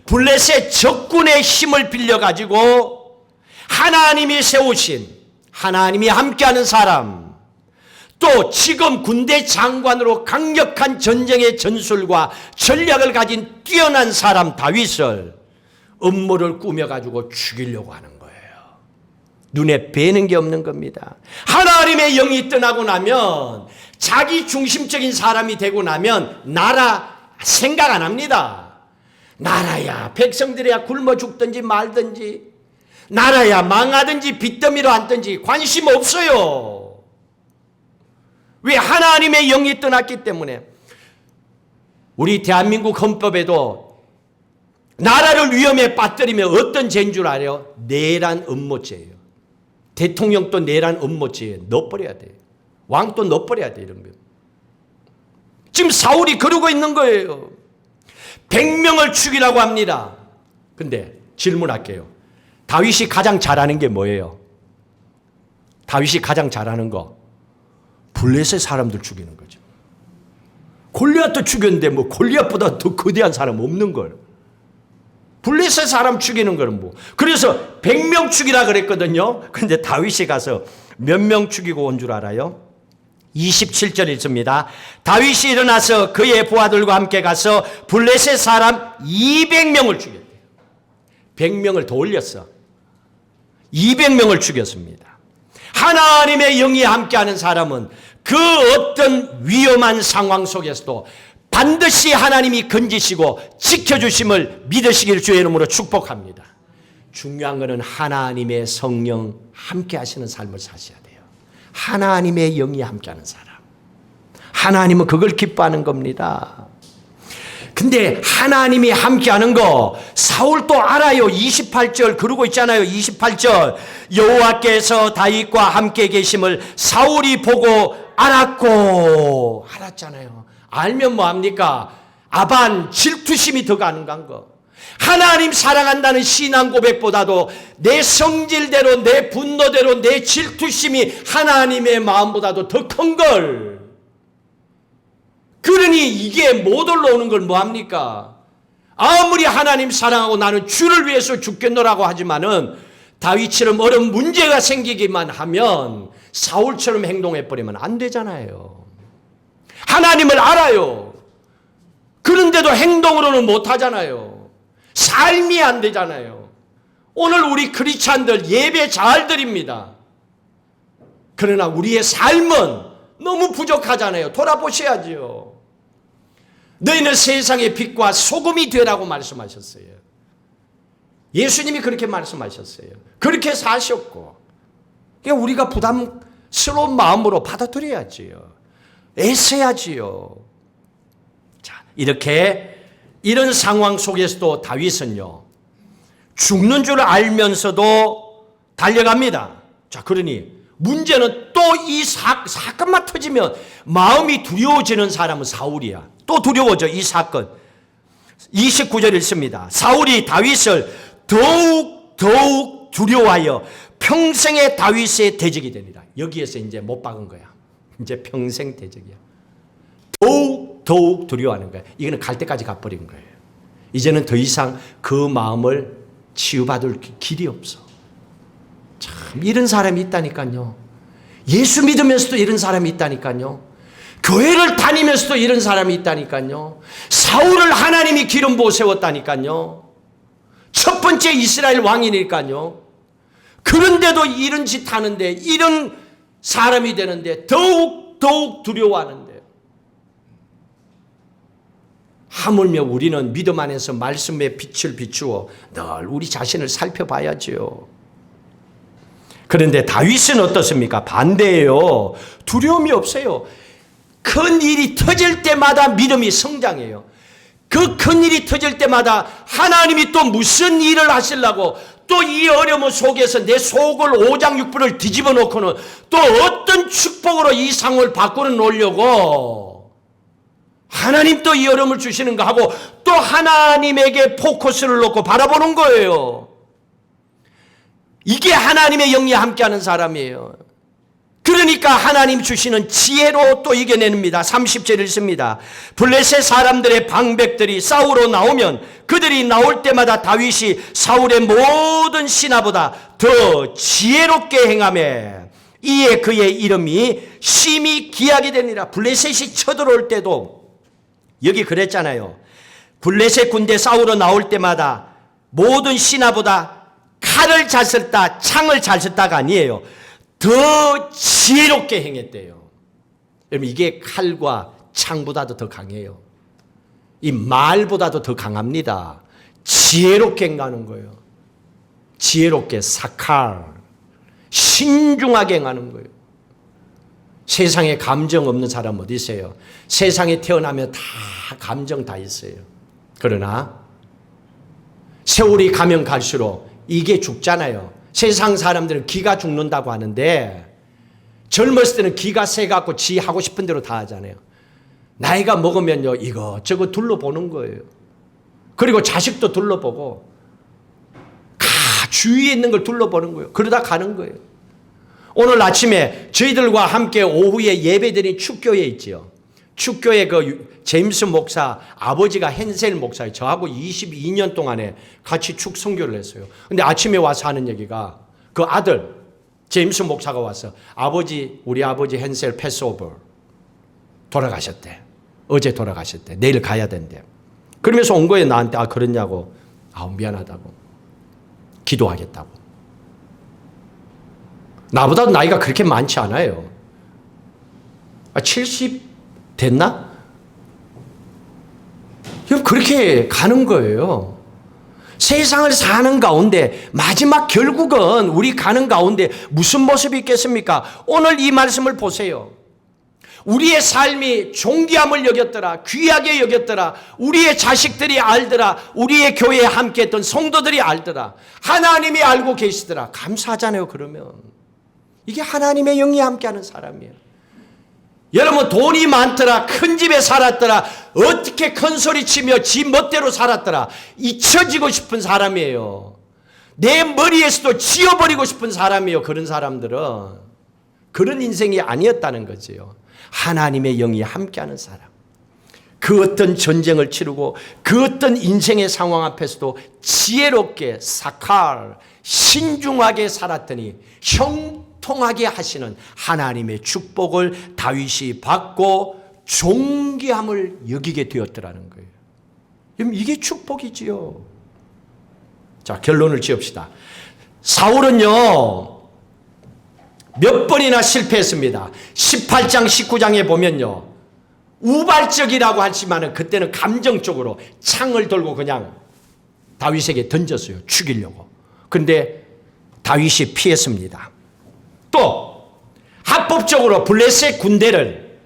블레셋 적군의 힘을 빌려가지고 하나님이 세우신, 하나님이 함께하는 사람, 또 지금 군대 장관으로 강력한 전쟁의 전술과 전략을 가진 뛰어난 사람 다윗을 음모를 꾸며가지고 죽이려고 하는 거예요. 눈에 뵈는 게 없는 겁니다. 하나님의 영이 떠나고 나면, 자기 중심적인 사람이 되고 나면 나라 생각 안 합니다. 나라야 백성들이야 굶어 죽든지 말든지, 나라야 망하든지 빚더미로 앉든지 관심 없어요. 왜? 하나님의 영이 떠났기 때문에. 우리 대한민국 헌법에도 나라를 위험에 빠뜨리면 어떤 죄인 줄 알아요? 내란 음모죄예요. 대통령도 내란 음모죄에 넣어버려야 돼요. 왕도 넣어버려야 돼요. 이런 거. 지금 사울이 그러고 있는 거예요. 100명을 죽이라고 합니다. 근데 질문할게요. 다윗이 가장 잘하는 게 뭐예요? 다윗이 가장 잘하는 거 블레셋 사람들 죽이는 거죠. 골리앗도 죽였는데 뭐 골리앗보다 더 거대한 사람 없는 걸. 블레셋 사람 죽이는 거는 뭐. 그래서 100명 죽이라 그랬거든요. 근데 다윗이 가서 몇 명 죽이고 온 줄 알아요? 27절 있습니다. 다윗이 일어나서 그의 부하들과 함께 가서 블레셋 사람 200명을 죽였대요. 100명을 더 올렸어. 200명을 죽였습니다. 하나님의 영이 함께하는 사람은 그 어떤 위험한 상황 속에서도 반드시 하나님이 건지시고 지켜주심을 믿으시길 주의 이름으로 축복합니다. 중요한 것은 하나님의 성령 함께 하시는 삶을 사셔야 돼요. 하나님의 영이 함께하는 사람. 하나님은 그걸 기뻐하는 겁니다. 근데 하나님이 함께하는 거 사울도 알아요. 28절 그러고 있잖아요. 28절 여호와께서 다윗과 함께 계심을 사울이 보고 알았잖아요. 알면 뭐합니까? 아반 질투심이 더 가능한 거. 하나님 사랑한다는 신앙 고백보다도 내 성질대로, 내 분노대로, 내 질투심이 하나님의 마음보다도 더 큰 걸. 그러니 이게 못 올라오는 걸 뭐합니까? 아무리 하나님 사랑하고 나는 주를 위해서 죽겠노라고 하지만은 다윗처럼 어려운 문제가 생기기만 하면 사울처럼 행동해버리면 안 되잖아요. 하나님을 알아요. 그런데도 행동으로는 못하잖아요. 삶이 안 되잖아요. 오늘 우리 크리스찬들 예배 잘 드립니다. 그러나 우리의 삶은 너무 부족하잖아요. 돌아보셔야죠. 너희는 세상의 빛과 소금이 되라고 말씀하셨어요. 예수님이 그렇게 말씀하셨어요. 그렇게 사셨고, 그러니까 우리가 부담스러운 마음으로 받아들여야지요. 애써야지요. 자, 이런 상황 속에서도 다윗은요, 죽는 줄 알면서도 달려갑니다. 자, 그러니 문제는 또 이 사건만 터지면 마음이 두려워지는 사람은 사울이야. 또 두려워져, 이 사건. 29절 읽습니다. 사울이 다윗을 더욱 두려워하여 평생의 다윗의 대적이 되니라. 여기에서 이제 못 박은 거야. 이제 평생 대적이야. 더욱 두려워하는 거야. 이거는 갈 때까지 가버린 거예요. 이제는 더 이상 그 마음을 치유받을 길이 없어. 참, 이런 사람이 있다니까요. 예수 믿으면서도 이런 사람이 있다니까요. 교회를 다니면서도 이런 사람이 있다니까요. 사울을 하나님이 기름 부어 세웠다니까요. 첫 번째 이스라엘 왕이니까요. 그런데도 이런 짓 하는데, 이런 사람이 되는데 더욱 두려워하는데, 하물며 우리는 믿음 안에서 말씀의 빛을 비추어 늘 우리 자신을 살펴봐야지요. 그런데 다윗은 어떻습니까? 반대예요. 두려움이 없어요. 큰 일이 터질 때마다 믿음이 성장해요. 그 큰 일이 터질 때마다 하나님이 또 무슨 일을 하시려고, 또 이 어려움 속에서 내 속을 오장육부를 뒤집어 놓고는 또 어떤 축복으로 이 상황을 바꾸어 놓으려고 하나님 또 이 어려움을 주시는가 하고 또 하나님에게 포커스를 놓고 바라보는 거예요. 이게 하나님의 영이 함께하는 사람이에요. 그러니까 하나님 주시는 지혜로 또 이겨냅니다. 30절 읽습니다. 블레셋 사람들의 방백들이 싸우러 나오면 그들이 나올 때마다 다윗이 사울의 모든 신하보다 더 지혜롭게 행하며 이에 그의 이름이 심히 귀하게 되니라. 블레셋이 쳐들어올 때도 여기 그랬잖아요. 블레셋 군대 싸우러 나올 때마다 모든 신하보다 칼을 잘 썼다, 창을 잘 썼다가 아니에요. 더 지혜롭게 행했대요. 여러분, 이게 칼과 창보다도 더 강해요. 이 말보다도 더 강합니다. 지혜롭게 행하는 거예요. 지혜롭게 사칼, 신중하게 행하는 거예요. 세상에 감정 없는 사람 어디 있어요? 세상에 태어나면 다 감정 다 있어요. 그러나 세월이 가면 갈수록 이게 죽잖아요. 세상 사람들은 기가 죽는다고 하는데 젊었을 때는 기가 세갖고 지 하고 싶은 대로 다 하잖아요. 나이가 먹으면요, 이것저것 둘러보는 거예요. 그리고 자식도 둘러보고 주위에 있는 걸 둘러보는 거예요. 그러다 가는 거예요. 오늘 아침에 저희들과 함께 오후에 예배드린 축교에 있지요. 축교에 그 제임스 목사 아버지가 헨셀 목사예요. 저하고 22년 동안에 같이 축 선교를 했어요. 근데 아침에 와서 하는 얘기가 그 아들 제임스 목사가 와서 우리 아버지 헨셀 패스오버 돌아가셨대. 어제 돌아가셨대. 내일 가야 된대. 그러면서 온 거예요. 나한테. 그랬냐고. 미안하다고. 기도하겠다고. 나보다 나이가 그렇게 많지 않아요. 70 됐나? 그렇게 가는 거예요. 세상을 사는 가운데 마지막 결국은 우리 가는 가운데 무슨 모습이 있겠습니까? 오늘 이 말씀을 보세요. 우리의 삶이 존귀함을 여겼더라, 귀하게 여겼더라, 우리의 자식들이 알더라, 우리의 교회에 함께했던 성도들이 알더라, 하나님이 알고 계시더라. 감사하잖아요. 그러면 이게 하나님의 영이 함께하는 사람이에요. 여러분, 돈이 많더라, 큰 집에 살았더라, 어떻게 큰 소리 치며 지 멋대로 살았더라. 잊혀지고 싶은 사람이에요. 내 머리에서도 지워버리고 싶은 사람이에요. 그런 사람들은. 그런 인생이 아니었다는 거지요. 하나님의 영이 함께하는 사람. 그 어떤 전쟁을 치르고 그 어떤 인생의 상황 앞에서도 지혜롭게 사칼 신중하게 살았더니 형통하게 하시는 하나님의 축복을 다윗이 받고 존귀함을 여기게 되었더라는 거예요. 그럼 이게 축복이지요. 자, 결론을 지읍시다. 사울은요 몇 번이나 실패했습니다. 18장 19장에 보면요 우발적이라고 하지만 그때는 감정적으로 창을 들고 그냥 다윗에게 던졌어요. 죽이려고. 그런데 다윗이 피했습니다. 또 합법적으로 블레셋 군대를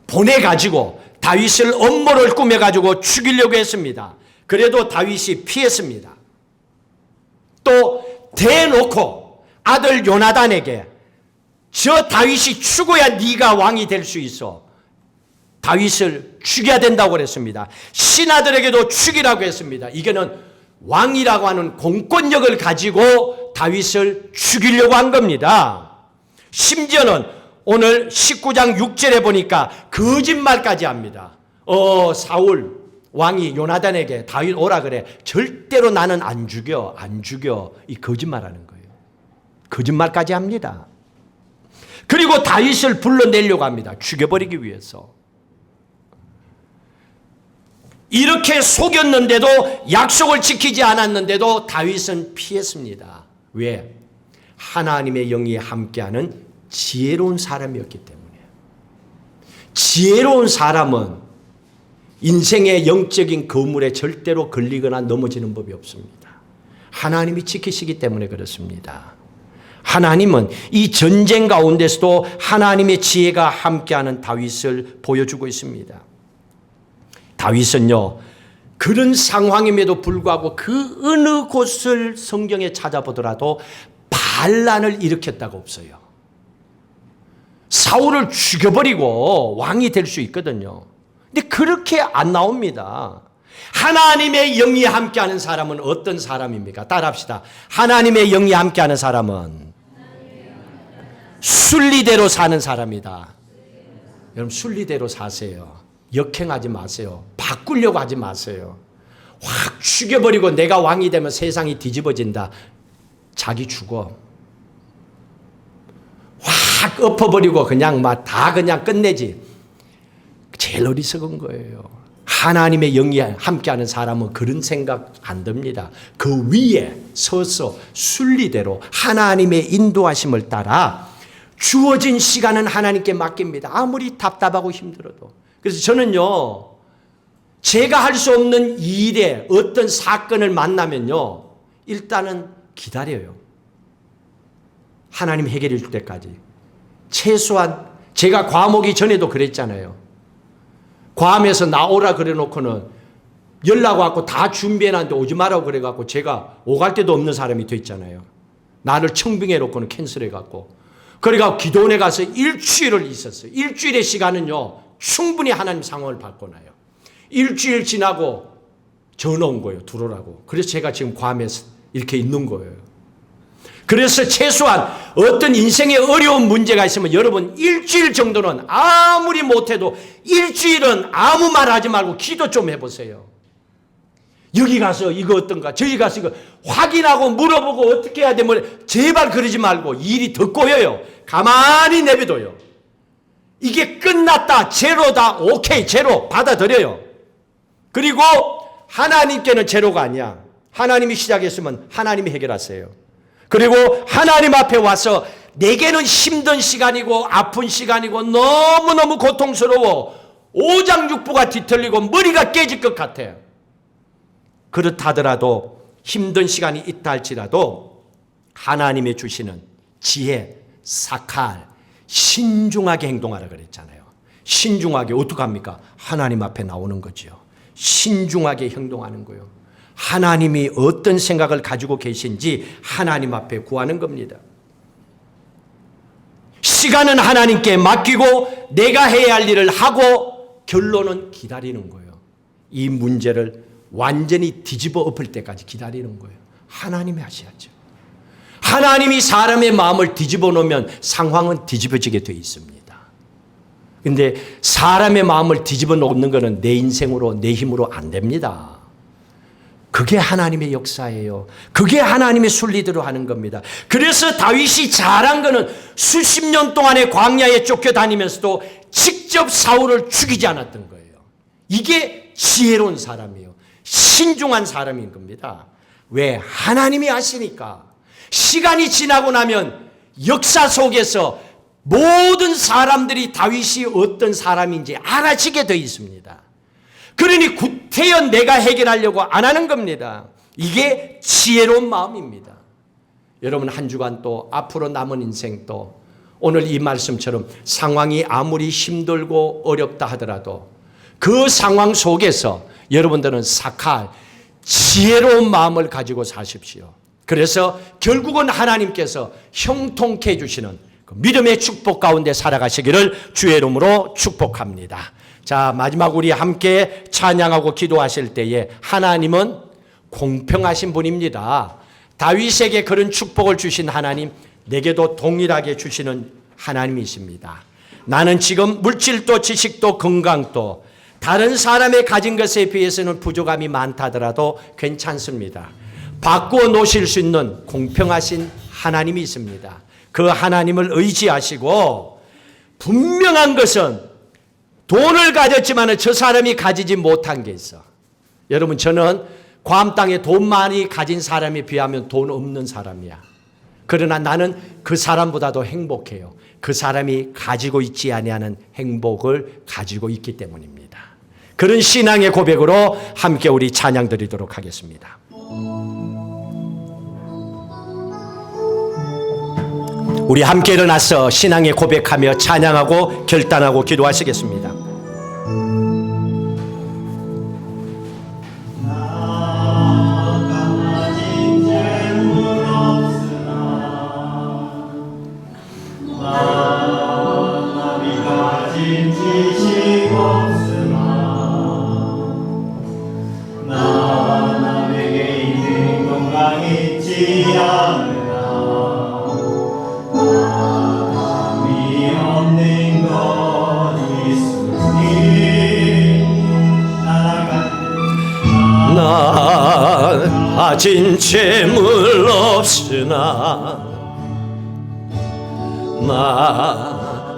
보내가지고 다윗을 음모를 꾸며가지고 죽이려고 했습니다. 그래도 다윗이 피했습니다. 또 대놓고 아들 요나단에게 저 다윗이 죽어야 네가 왕이 될 수 있어. 다윗을 죽여야 된다고 그랬습니다. 신하들에게도 죽이라고 했습니다. 이게는 왕이라고 하는 공권력을 가지고 다윗을 죽이려고 한 겁니다. 심지어는 오늘 19장 6절에 보니까 거짓말까지 합니다. 사울 왕이 요나단에게 다윗 오라 그래. 절대로 나는 안 죽여. 이 거짓말하는 거예요. 거짓말까지 합니다. 그리고 다윗을 불러내려고 합니다. 죽여버리기 위해서. 이렇게 속였는데도 약속을 지키지 않았는데도 다윗은 피했습니다. 왜? 하나님의 영이 함께하는 지혜로운 사람이었기 때문에. 지혜로운 사람은 인생의 영적인 거물에 절대로 걸리거나 넘어지는 법이 없습니다. 하나님이 지키시기 때문에 그렇습니다. 하나님은 이 전쟁 가운데서도 하나님의 지혜가 함께하는 다윗을 보여주고 있습니다. 다윗은요 그런 상황임에도 불구하고 그 어느 곳을 성경에 찾아보더라도 반란을 일으켰다가 없어요. 사울을 죽여버리고 왕이 될 수 있거든요. 근데 그렇게 안 나옵니다. 하나님의 영이 함께하는 사람은 어떤 사람입니까? 따라합시다. 하나님의 영이 함께하는 사람은 순리대로 사는 사람이다. 여러분 순리대로 사세요. 역행하지 마세요. 바꾸려고 하지 마세요. 확 죽여버리고 내가 왕이 되면 세상이 뒤집어진다. 자기 죽어. 확 엎어버리고 그냥 막 다 그냥 끝내지. 제일 어리석은 거예요. 하나님의 영이 함께하는 사람은 그런 생각 안 듭니다. 그 위에 서서 순리대로 하나님의 인도하심을 따라 주어진 시간은 하나님께 맡깁니다. 아무리 답답하고 힘들어도. 그래서 저는요, 제가 할 수 없는 일에 어떤 사건을 만나면요, 일단은 기다려요. 하나님 해결해 줄 때까지. 최소한 제가 괌 오기 전에도 그랬잖아요. 괌에서 나오라 그래 놓고는 연락 왔고 다 준비해놨는데 오지 말라고 그래 갖고 제가 오갈 데도 없는 사람이 됐잖아요. 나를 청빙해 놓고는 캔슬해 갖고. 그러니까 기도원에 가서 일주일을 있었어요. 일주일의 시간은요, 충분히 하나님 상황을 바꿔놔요. 일주일 지나고 전화 온 거예요. 들어오라고. 그래서 제가 지금 괌에 이렇게 있는 거예요. 그래서 최소한 어떤 인생에 어려운 문제가 있으면 여러분 일주일 정도는 아무리 못해도 일주일은 아무 말 하지 말고 기도 좀 해보세요. 여기 가서 이거 어떤가 저기 가서 이거 확인하고 물어보고 어떻게 해야 돼 뭐 제발 그러지 말고 일이 더 꼬여요. 가만히 내비둬요. 이게 끝났다 제로다 오케이 제로 받아들여요. 그리고 하나님께는 제로가 아니야. 하나님이 시작했으면 하나님이 해결하세요. 그리고 하나님 앞에 와서 내게는 힘든 시간이고 아픈 시간이고 너무너무 고통스러워. 오장육부가 뒤틀리고 머리가 깨질 것 같아. 그렇다더라도 힘든 시간이 있다 할지라도 하나님의 주시는 지혜, 사칼, 신중하게 행동하라 그랬잖아요. 신중하게 어떻게 합니까? 하나님 앞에 나오는 거죠. 신중하게 행동하는 거예요. 하나님이 어떤 생각을 가지고 계신지 하나님 앞에 구하는 겁니다. 시간은 하나님께 맡기고 내가 해야 할 일을 하고 결론은 기다리는 거예요. 이 문제를 완전히 뒤집어 엎을 때까지 기다리는 거예요. 하나님이 하셔야죠. 하나님이 사람의 마음을 뒤집어 놓으면 상황은 뒤집어지게 되어 있습니다. 근데 사람의 마음을 뒤집어 놓는 것은 내 인생으로, 내 힘으로 안 됩니다. 그게 하나님의 역사예요. 그게 하나님의 순리대로 하는 겁니다. 그래서 다윗이 잘한 거는 수십 년 동안의 광야에 쫓겨다니면서도 직접 사울을 죽이지 않았던 거예요. 이게 지혜로운 사람이에요. 신중한 사람인 겁니다. 왜? 하나님이 아시니까. 시간이 지나고 나면 역사 속에서 모든 사람들이 다윗이 어떤 사람인지 알아지게 되어 있습니다. 그러니 구태여 내가 해결하려고 안 하는 겁니다. 이게 지혜로운 마음입니다. 여러분 한 주간 또 앞으로 남은 인생 또 오늘 이 말씀처럼 상황이 아무리 힘들고 어렵다 하더라도 그 상황 속에서 여러분들은 사칼 지혜로운 마음을 가지고 사십시오. 그래서 결국은 하나님께서 형통케 해주시는 그 믿음의 축복 가운데 살아가시기를 주의 이름으로 축복합니다. 자, 마지막 우리 함께 찬양하고 기도하실 때에 하나님은 공평하신 분입니다. 다윗에게 그런 축복을 주신 하나님, 내게도 동일하게 주시는 하나님이십니다. 나는 지금 물질도 지식도 건강도 다른 사람의 가진 것에 비해서는 부족함이 많다더라도 괜찮습니다. 바꾸어 놓으실 수 있는 공평하신 하나님이 있습니다. 그 하나님을 의지하시고 분명한 것은 돈을 가졌지만 저 사람이 가지지 못한 게 있어. 여러분 저는 괌 땅에 돈 많이 가진 사람에 비하면 돈 없는 사람이야. 그러나 나는 그 사람보다도 행복해요. 그 사람이 가지고 있지 아니하는 행복을 가지고 있기 때문입니다. 그런 신앙의 고백으로 함께 우리 찬양 드리도록 하겠습니다. 우리 함께 일어나서 신앙의 고백하며 찬양하고 결단하고 기도하시겠습니다. 가진 재물 없으나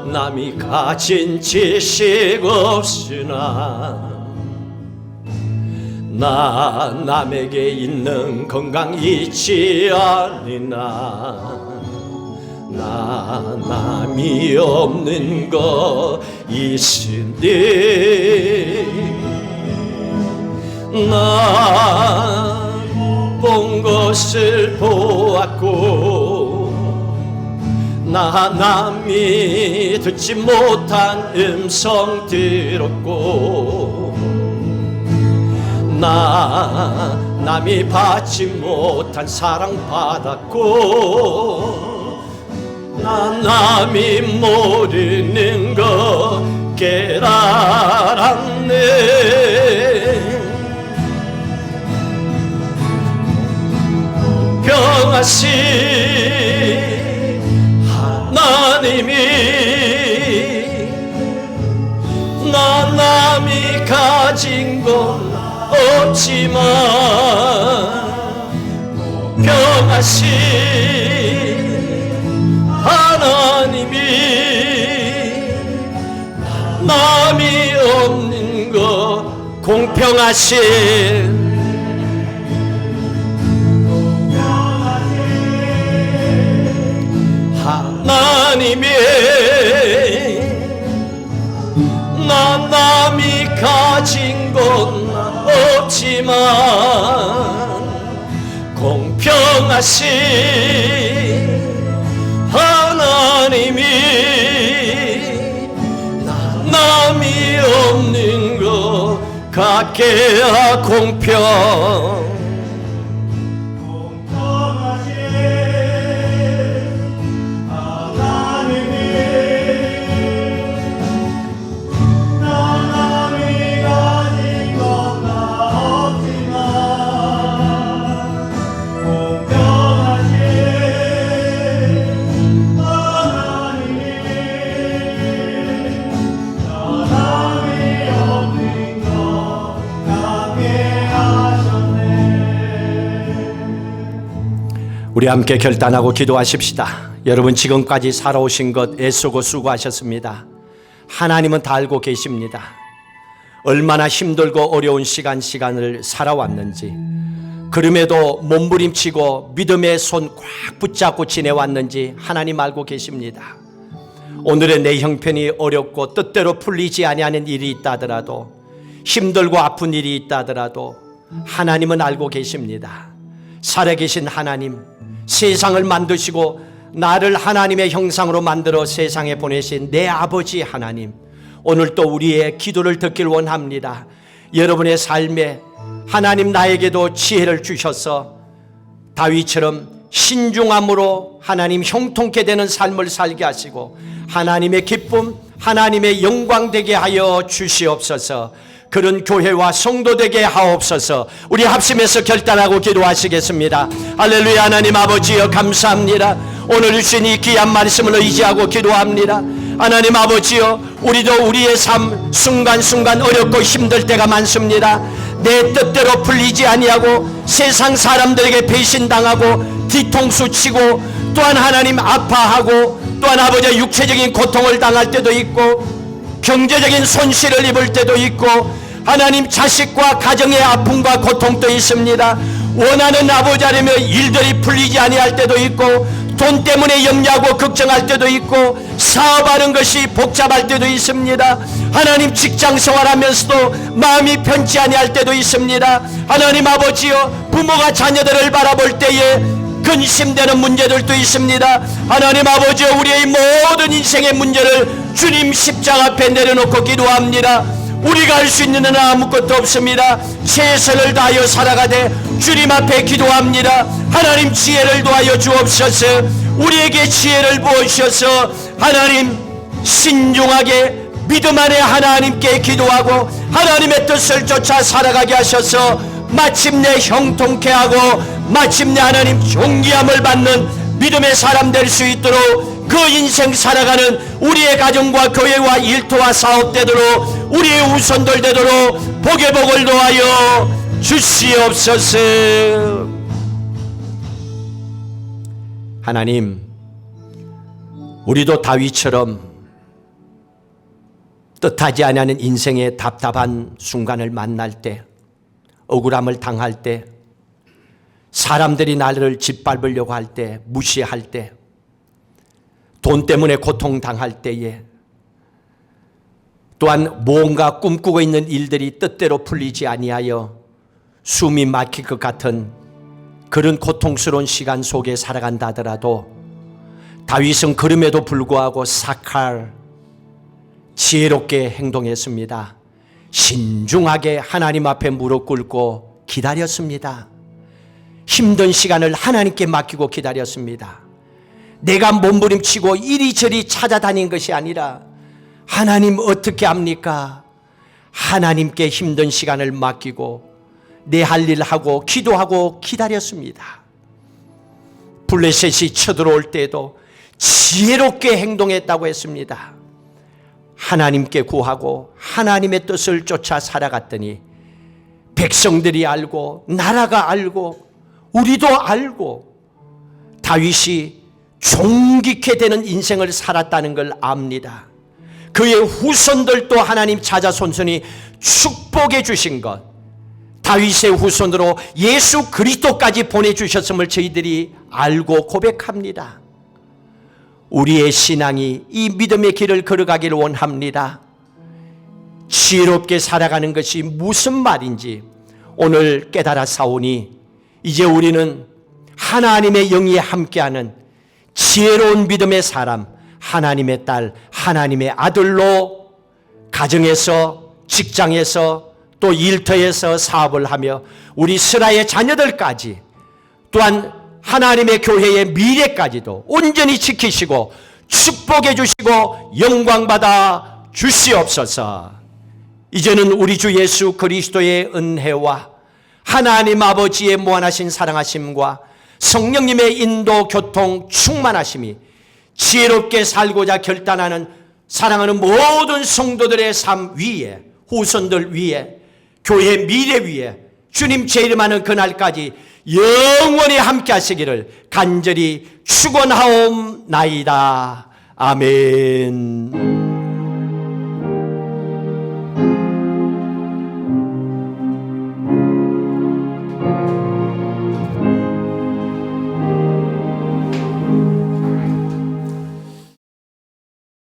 남이 가진 지식 없으나 남에게 있는 건강 있지 않으나 남이 없는 거 있으니 본 것을 보았고 남이 듣지 못한 음성 들었고 남이 받지 못한 사랑 받았고 남이 모르는 거 깨달았네. 평하신 하나님이 남이 가진 건 없지만 평하신 하나님이 남이 없는 거 공평하신 하나님이 남이 가진 건 없지만 공평하신 하나님이 남이 없는 것 같게 공평 하나님이 우리 함께 결단하고 기도하십시다. 여러분 지금까지 살아오신 것 애쓰고 수고하셨습니다. 하나님은 다 알고 계십니다. 얼마나 힘들고 어려운 시간을 살아왔는지, 그럼에도 몸부림치고 믿음의 손 꽉 붙잡고 지내왔는지 하나님 알고 계십니다. 오늘의 내 형편이 어렵고 뜻대로 풀리지 아니하는 일이 있다 하더라도, 힘들고 아픈 일이 있다 하더라도 하나님은 알고 계십니다. 살아계신 하나님, 세상을 만드시고 나를 하나님의 형상으로 만들어 세상에 보내신 내 아버지 하나님, 오늘 또 우리의 기도를 듣길 원합니다. 여러분의 삶에 하나님 나에게도 지혜를 주셔서 다윗처럼 신중함으로 하나님 형통케 되는 삶을 살게 하시고 하나님의 기쁨, 하나님의 영광 되게 하여 주시옵소서. 그런 교회와 성도 되게 하옵소서. 우리 합심해서 결단하고 기도하시겠습니다. 할렐루야. 하나님 아버지여 감사합니다. 오늘 주신 이 귀한 말씀을 의지하고 기도합니다. 하나님 아버지여, 우리도 우리의 삶 순간순간 어렵고 힘들 때가 많습니다. 내 뜻대로 풀리지 아니하고 세상 사람들에게 배신당하고 뒤통수 치고 또한 하나님 아파하고 또한 아버지의 육체적인 고통을 당할 때도 있고 경제적인 손실을 입을 때도 있고 하나님 자식과 가정의 아픔과 고통도 있습니다. 원하는 아버지 하려며 일들이 풀리지 아니할 때도 있고 돈 때문에 염려하고 걱정할 때도 있고 사업하는 것이 복잡할 때도 있습니다. 하나님 직장 생활하면서도 마음이 편치 아니할 때도 있습니다. 하나님 아버지여, 부모가 자녀들을 바라볼 때에 근심되는 문제들도 있습니다. 하나님 아버지여, 우리의 모든 인생의 문제를 주님 십자가 앞에 내려놓고 기도합니다. 우리가 할 수 있는 일은 아무것도 없습니다. 최선을 다하여 살아가되 주님 앞에 기도합니다. 하나님 지혜를 도하여 주옵소서. 우리에게 지혜를 부어주셔서 하나님 신중하게 믿음 안에 하나님께 기도하고 하나님의 뜻을 쫓아 살아가게 하셔서 마침내 형통케 하고 마침내 하나님 존귀함을 받는 믿음의 사람 될 수 있도록 그 인생 살아가는 우리의 가정과 교회와 일터와 사업 되도록 우리의 후손들 되도록 복의 복을 도하여 주시옵소서. 하나님, 우리도 다윗처럼 뜻하지 아니하는 인생의 답답한 순간을 만날 때, 억울함을 당할 때, 사람들이 나를 짓밟으려고 할 때, 무시할 때, 돈 때문에 고통당할 때에, 또한 뭔가 꿈꾸고 있는 일들이 뜻대로 풀리지 아니하여 숨이 막힐 것 같은 그런 고통스러운 시간 속에 살아간다 하더라도 다윗은 그럼에도 불구하고 사칼 지혜롭게 행동했습니다. 신중하게 하나님 앞에 무릎 꿇고 기다렸습니다. 힘든 시간을 하나님께 맡기고 기다렸습니다. 내가 몸부림치고 이리저리 찾아다닌 것이 아니라 하나님 어떻게 합니까? 하나님께 힘든 시간을 맡기고 내 할 일 하고 기도하고 기다렸습니다. 블레셋이 쳐들어올 때에도 지혜롭게 행동했다고 했습니다. 하나님께 구하고 하나님의 뜻을 쫓아 살아갔더니 백성들이 알고 나라가 알고 우리도 알고 다윗이 존귀케 되는 인생을 살았다는 걸 압니다. 그의 후손들도 하나님 찾아 손손이 축복해 주신 것, 다윗의 후손으로 예수 그리스도까지 보내주셨음을 저희들이 알고 고백합니다. 우리의 신앙이 이 믿음의 길을 걸어가기를 원합니다. 지혜롭게 살아가는 것이 무슨 말인지 오늘 깨달아 사오니 이제 우리는 하나님의 영이 함께하는 지혜로운 믿음의 사람, 하나님의 딸, 하나님의 아들로 가정에서, 직장에서, 또 일터에서 사업을 하며 우리 스라의 자녀들까지 또한 하나님의 교회의 미래까지도 온전히 지키시고 축복해 주시고 영광받아 주시옵소서. 이제는 우리 주 예수 그리스도의 은혜와 하나님 아버지의 무한하신 사랑하심과 성령님의 인도 교통 충만하심이 지혜롭게 살고자 결단하는 사랑하는 모든 성도들의 삶 위에, 후손들 위에, 교회 미래 위에 주님 제 이름하는 그날까지 영원히 함께 하시기를 간절히 축원하옵나이다. 아멘.